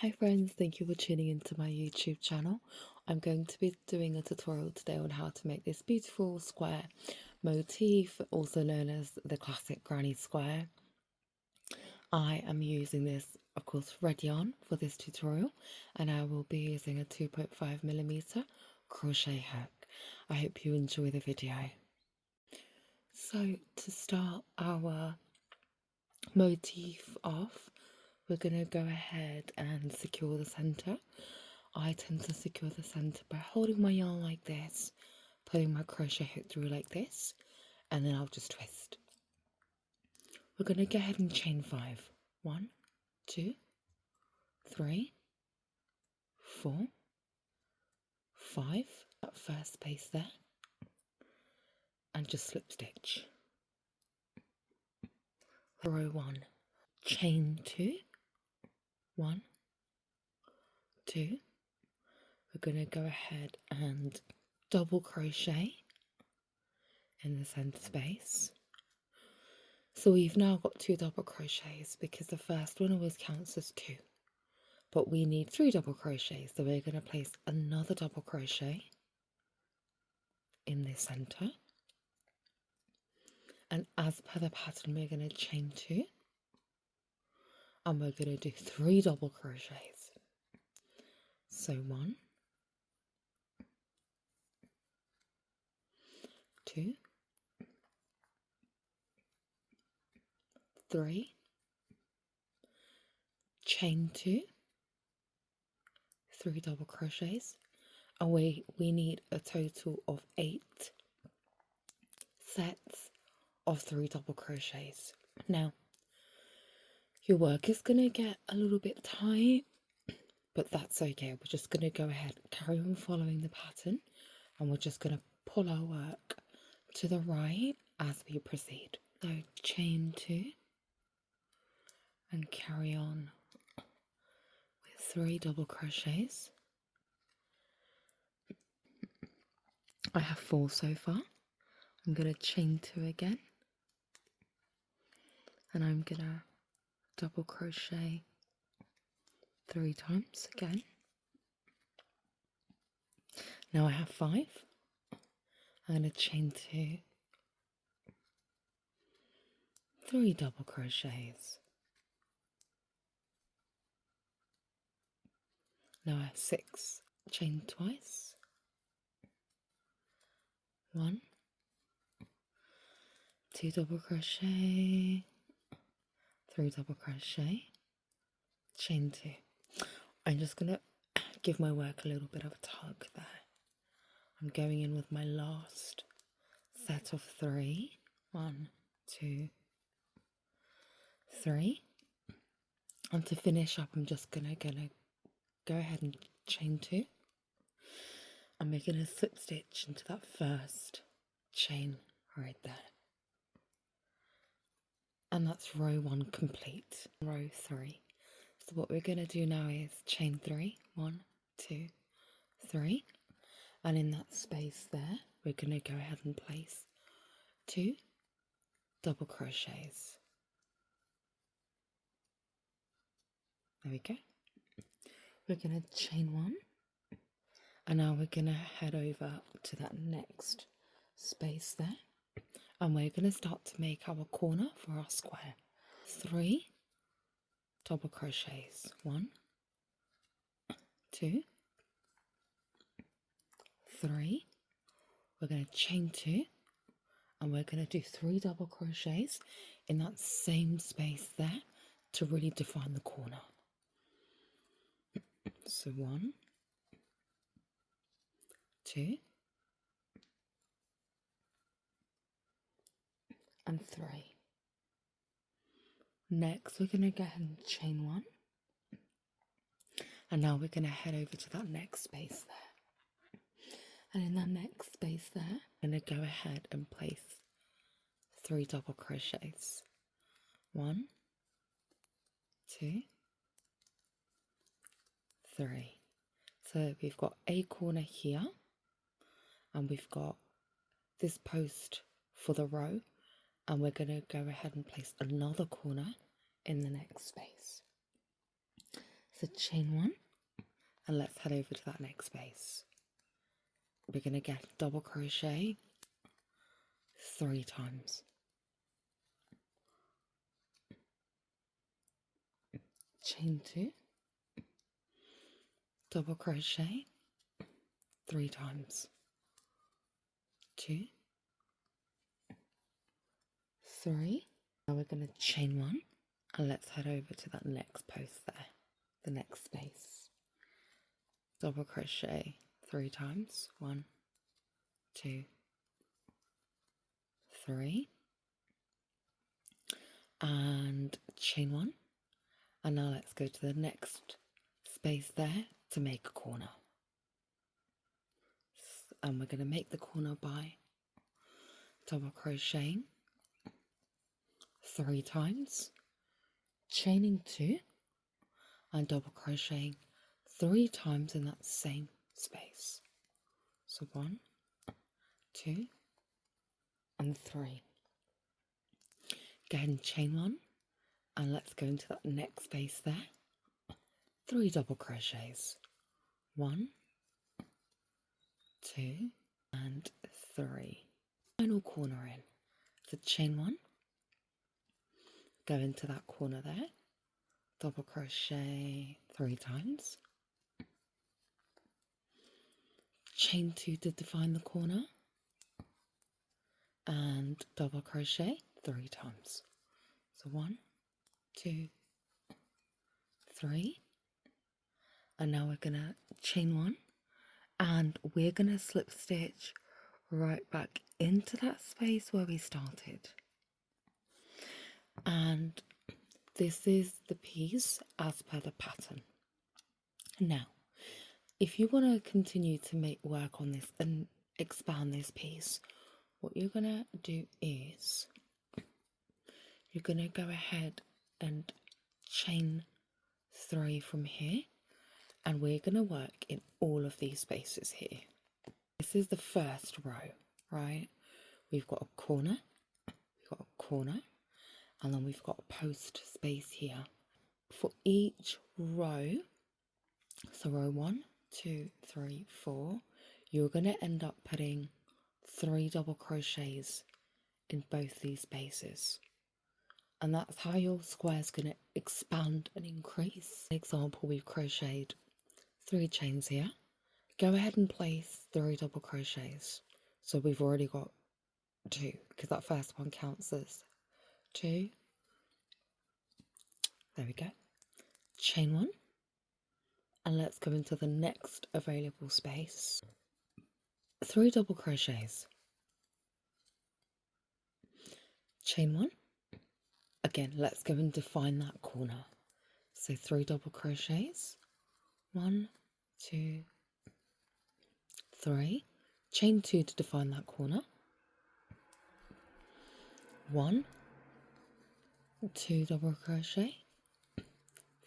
Hi friends, thank you for tuning into my YouTube channel. I'm going to be doing a tutorial today on how to make this beautiful square motif, also known as the classic granny square. I am using this, of course, red yarn for this tutorial, and I will be using a 2.5mm crochet hook. I hope you enjoy the video. So to start our motif off, we're going to go ahead and secure the center. I tend to secure the center by holding my yarn like this, putting my crochet hook through like this, and then I'll just twist. We're going to go ahead and chain 5. 1, 2, 3, 4, 5. That first space there, and just slip stitch. Row 1, chain 2, 1, 2. We're going to go ahead and double crochet in the center space. So we've now got 2 double crochets because the first one always counts as 2. But we need 3 double crochets, so we're going to place another double crochet in the center. And as per the pattern, we're going to chain 2. And we're going to do 3 double crochets. So 1, 2, 3, chain 2, 3 double crochets, and we need a total of 8 sets of 3 double crochets. Now, your work is going to get a little bit tight, but that's okay. We're just going to go ahead, carry on following the pattern, and we're just going to pull our work to the right as we proceed. So chain 2 and carry on with 3 double crochets. I have 4 so far. I'm going to chain 2 again, and I'm going to double crochet 3 times again. Now I have 5. I'm going to chain 2, 3 double crochets. Now I have 6. Chain twice. 1, 2 double crochet, 3 double crochet, chain 2. I'm just going to give my work a little bit of a tug there. I'm going in with my last set of 3. 1, 2, 3. And to finish up, I'm just gonna go ahead and chain 2. And we're gonna slip stitch into that first chain right there. And that's row 1 complete. Row 3. So what we're gonna do now is chain 3. 1, 2, 3. And in that space there, we're gonna go ahead and place 2 double crochets. There we go. We're going to chain 1, and now we're going to head over to that next space there, and we're going to start to make our corner for our square. 3 double crochets. 1, 2, 3. We're going to chain 2, and we're going to do 3 double crochets in that same space there to really define the corner. So 1, 2, and 3. Next, we're going to go ahead and chain 1, and now we're going to head over to that next space there. And in that next space there, I'm going to go ahead and place 3 double crochets. 1, 2, 3. So we've got a corner here, and we've got this post for the row, and we're going to go ahead and place another corner in the next space. So chain one, and let's head over to that next space. We're going to get double crochet 3 times. Chain 2, double crochet 3 times. 2, 3. Now we're going to chain 1, and let's head over to that next post there, the next space. Double crochet 3 times. 1, 2, 3, and chain 1. And now let's go to the next space there to make a corner. And we're going to make the corner by double crocheting 3 times, chaining 2, and double crocheting 3 times in that same space. So 1, 2, and 3. Go ahead and chain 1, and let's go into that next space there. 3 double crochets. 1, 2, and 3. Final corner in. So chain 1, go into that corner there, double crochet 3 times, chain 2 to define the corner, and double crochet 3 times. So 1, 2, 3, and now we're gonna chain 1, and we're gonna slip stitch right back into that space where we started. And this is the piece as per the pattern. Now, if you want to continue to make work on this and expand this piece, what you're going to do is you're going to go ahead and chain 3 from here, and we're going to work in all of these spaces here. This is the first row, right? We've got a corner, and then we've got a post space here. For each row, so row 1, 2, 3, 4, you're going to end up putting 3 double crochets in both these spaces. And that's how your square is going to expand and increase. For example, we've crocheted 3 chains here. Go ahead and place 3 double crochets. So we've already got 2, because that first one counts as 2. There we go. Chain 1. And let's go into the next available space. 3 double crochets. Chain 1. Again, let's go and define that corner. So 3 double crochets. 1, 2, 3. Chain 2 to define that corner. 1, 2 double crochet.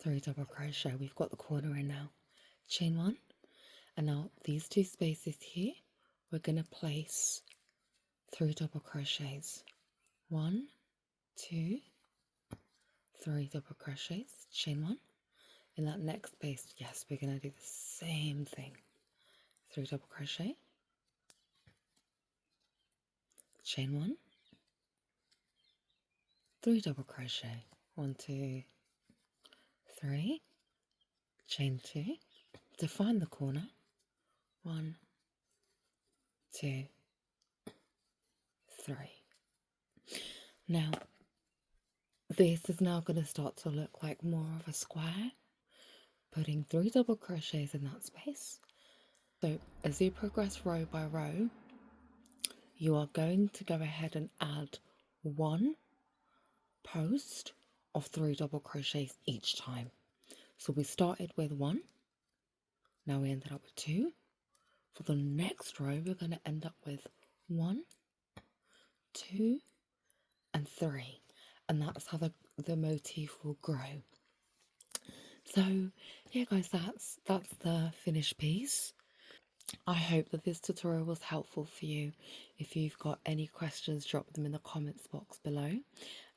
3 double crochet. We've got the corner in now. Chain 1. And now these 2 spaces here, we're going to place 3 double crochets. 1, 2, 3 double crochets. Chain 1. In that next space, yes, we're going to do the same thing. 3 double crochet. Chain 1. 3 double crochet. 1, 2, 3. Chain 2. Define the corner. 1, 2, 3. Now, this is now going to start to look like more of a square, putting 3 double crochets in that space. So as you progress row by row, you are going to go ahead and add 1 post of 3 double crochets each time. So we started with 1, now we ended up with 2. For the next row, we're going to end up with 1, 2, and 3. And that's how the motif will grow. So yeah guys, that's the finished piece. I hope that this tutorial was helpful for you. If you've got any questions, drop them in the comments box below.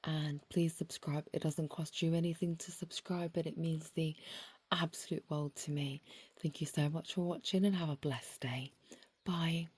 And please subscribe. It doesn't cost you anything to subscribe, but it means the Absolute world to me. Thank you so much for watching and have a blessed day. Bye.